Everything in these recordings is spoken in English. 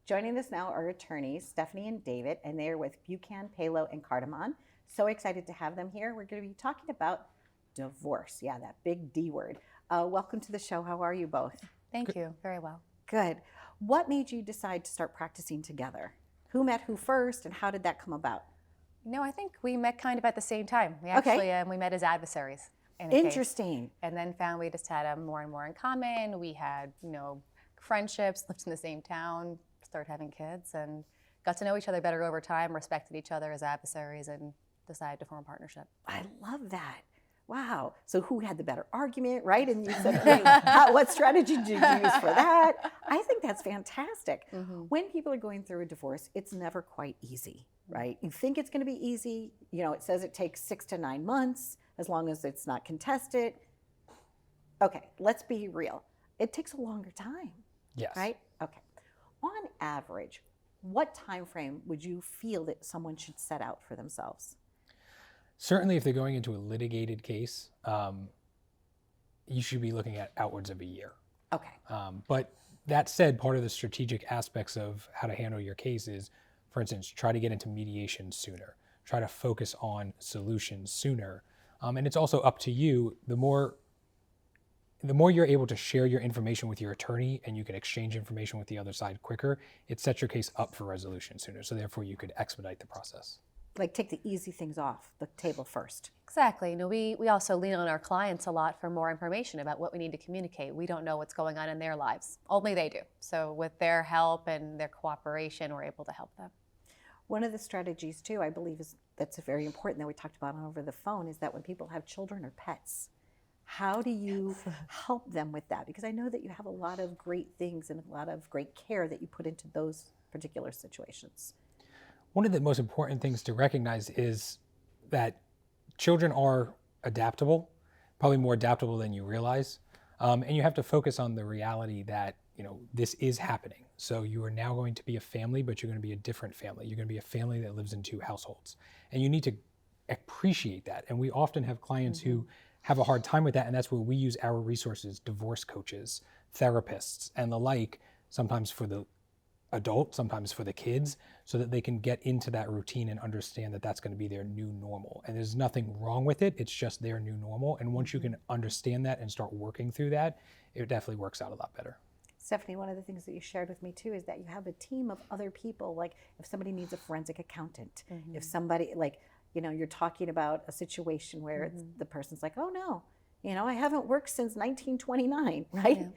Joining us now are attorneys Stephanie and David, and they are with Buchan Palo Cardamone. So excited to have them here. We're going to be talking about divorce. Yeah, that big D word. Welcome to the show. How are you both? Thank you. Very well. Good. What made you decide to start practicing together? Who met who first, and how did that come about? I think we met kind of at the same time. We actually we met as adversaries. Interesting. And then found we just had more and more in common. We had, friendships, lived in the same town, started having kids, and got to know each other better over time, respected each other as adversaries, and decided to form a partnership. I love that. Wow. So who had the better argument, right? And you said, what strategy did you use for that? I think that's fantastic. Mm-hmm. When people are going through a divorce, it's never quite easy, right? You think it's going to be easy. It says it takes 6 to 9 months as long as it's not contested. Okay, let's be real. It takes a longer time. Yes. Right? Okay. On average, what time frame would you feel that someone should set out for themselves? Certainly, if they're going into a litigated case, you should be looking at outwards of a year. Okay. But that said, part of the strategic aspects of how to handle your case is, for instance, try to get into mediation sooner. Try to focus on solutions sooner. And it's also up to you. The more you're able to share your information with your attorney and you can exchange information with the other side quicker, it sets your case up for resolution sooner. So therefore, you could expedite the process. Like take the easy things off the table first. Exactly. We also lean on our clients a lot for more information about what we need to communicate. We don't know what's going on in their lives. Only they do. So with their help and their cooperation, we're able to help them. One of the strategies too, I believe, that's very important that we talked about over the phone is that when people have children or pets, how do you help them with that? Because I know that you have a lot of great things and a lot of great care that you put into those particular situations. One of the most important things to recognize is that children are adaptable, probably more adaptable than you realize. And you have to focus on the reality that, this is happening. So you are now going to be a family, but you're going to be a different family. You're going to be a family that lives in 2 households. And you need to appreciate that. And we often have clients who have a hard time with that. And that's where we use our resources, divorce coaches, therapists, and the like, sometimes for the adult, sometimes for the kids, so that they can get into that routine and understand that that's going to be their new normal. And there's nothing wrong with it. It's just their new normal. And once you can understand that and start working through that, it definitely works out a lot better. Stephanie, one of the things that you shared with me too is that you have a team of other people. Like if somebody needs a forensic accountant, if somebody you're talking about a situation where the person's like, oh no, I haven't worked since 1929, right? Yeah.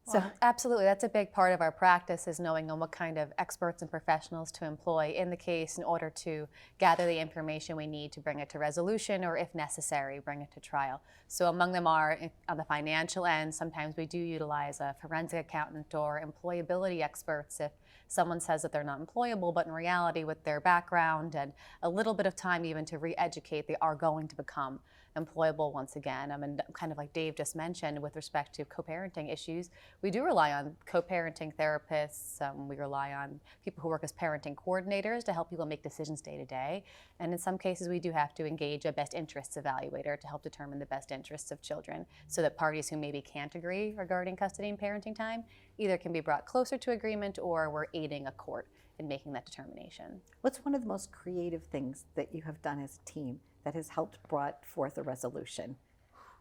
Well, so absolutely, that's a big part of our practice is knowing on what kind of experts and professionals to employ in the case in order to gather the information we need to bring it to resolution or if necessary, bring it to trial. So among them are on the financial end, sometimes we do utilize a forensic accountant or employability experts if someone says that they're not employable, but in reality with their background and a little bit of time even to re-educate, they are going to become employable once again. And kind of like Dave just mentioned with respect to co-parenting issues, we do rely on co-parenting therapists. We rely on people who work as parenting coordinators to help people make decisions day to day. And in some cases, we do have to engage a best interests evaluator to help determine the best interests of children so that parties who maybe can't agree regarding custody and parenting time either can be brought closer to agreement or we're aiding a court in making that determination. What's one of the most creative things that you have done as a team that has helped brought forth a resolution?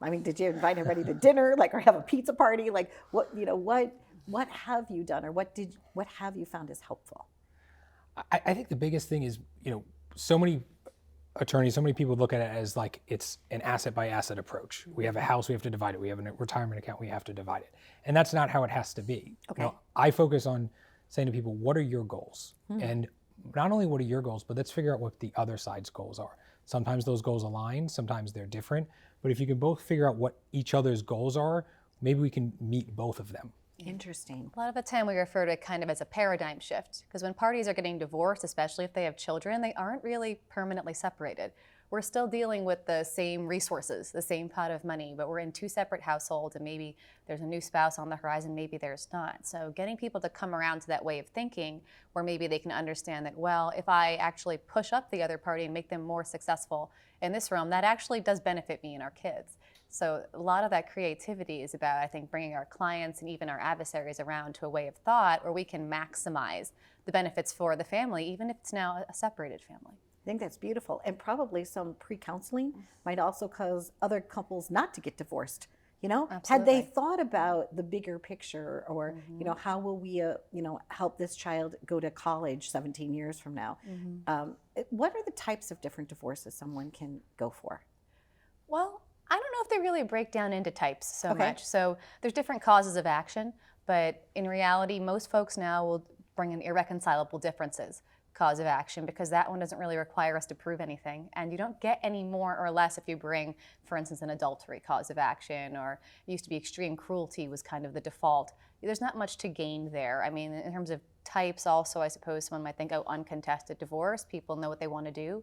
I mean, did you invite everybody to dinner, or have a pizza party? Like, what have you done, or what have you found is helpful? I think the biggest thing is, so many attorneys, so many people look at it as like it's an asset by asset approach. We have a house, we have to divide it. We have a retirement account, we have to divide it. And that's not how it has to be. Okay. I focus on saying to people, what are your goals? And not only what are your goals, but let's figure out what the other side's goals are. Sometimes those goals align, sometimes they're different. But if you can both figure out what each other's goals are, maybe we can meet both of them. Interesting. A lot of the time we refer to it kind of as a paradigm shift, because when parties are getting divorced, especially if they have children, they aren't really permanently separated. We're still dealing with the same resources, the same pot of money, but we're in 2 separate households and maybe there's a new spouse on the horizon, maybe there's not. So getting people to come around to that way of thinking where maybe they can understand that, well, if I actually push up the other party and make them more successful in this realm, that actually does benefit me and our kids. So a lot of that creativity is about, I think, bringing our clients and even our adversaries around to a way of thought where we can maximize the benefits for the family, even if it's now a separated family. I think that's beautiful. And probably some pre-counseling might also cause other couples not to get divorced. You know, had they Absolutely. thought about the bigger picture, or, you know, how will we, help this child go to college 17 years from now? What are the types of different divorces someone can go for? Well, I don't know if they really break down into types so Okay. much. So there's different causes of action, but in reality, most folks now will bring in irreconcilable differences cause of action, because that one doesn't really require us to prove anything. And you don't get any more or less if you bring, for instance, an adultery cause of action, or it used to be extreme cruelty was kind of the default. There's not much to gain there. I mean, in terms of types also, I suppose someone might think, oh, uncontested divorce, people know what they want to do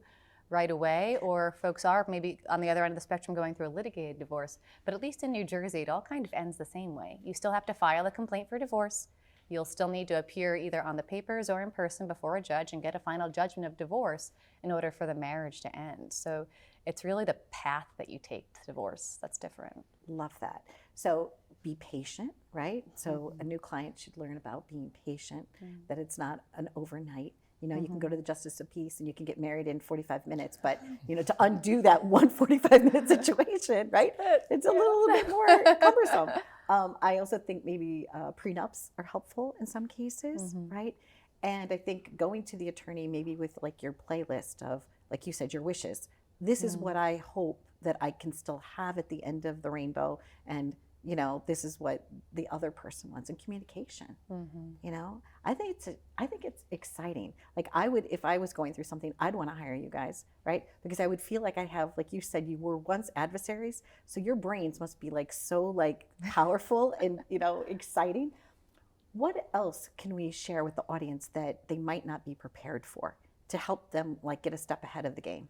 right away, or folks are maybe on the other end of the spectrum going through a litigated divorce. But at least in New Jersey, it all kind of ends the same way. You still have to file a complaint for divorce. You'll still need to appear either on the papers or in person before a judge and get a final judgment of divorce in order for the marriage to end. So it's really the path that you take to divorce that's different. Love that. So be patient, right? So a new client should learn about being patient, that it's not an overnight. You know, you can go to the Justice of Peace and you can get married in 45 minutes, but, you know, to undo that one 45-minute situation, right? It's a little bit more cumbersome. I also think maybe prenups are helpful in some cases, right? And I think going to the attorney maybe with like your playlist of, like you said, your wishes. This is what I hope that I can still have at the end of the rainbow, and you know, this is what the other person wants, in communication. You know, I think it's exciting. Like I would, if I was going through something, I'd want to hire you guys, right? Because I would feel like I have, like you said, you were once adversaries, so your brains must be like so like powerful and, you know, exciting. What else can we share with the audience that they might not be prepared for to help them like get a step ahead of the game?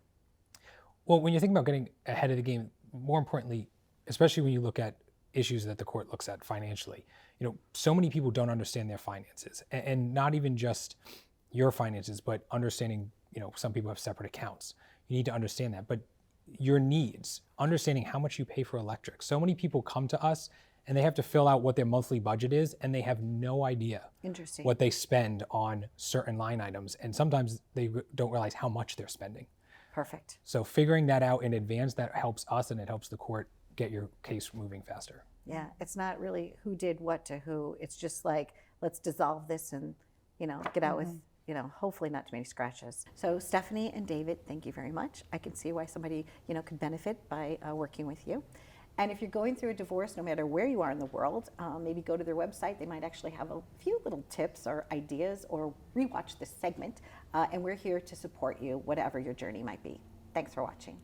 Well, when you think about getting ahead of the game, more importantly, especially when you look at issues that the court looks at financially, you know, so many people don't understand their finances, and not even just your finances, but understanding, you know, some people have separate accounts. You need to understand that, but your needs, understanding how much you pay for electric. So many people come to us and they have to fill out what their monthly budget is, and they have no idea what they spend on certain line items, and sometimes they don't realize how much they're spending. Perfect. So figuring that out in advance, that helps us and it helps the court get your case moving faster. Yeah, it's not really who did what to who. It's just like, let's dissolve this and, you know, get out with, you know, hopefully not too many scratches. So Stephanie and David, thank you very much. I can see why somebody, you know, could benefit by working with you. And if you're going through a divorce, no matter where you are in the world, maybe go to their website. They might actually have a few little tips or ideas, or rewatch this segment. And we're here to support you, whatever your journey might be. Thanks for watching.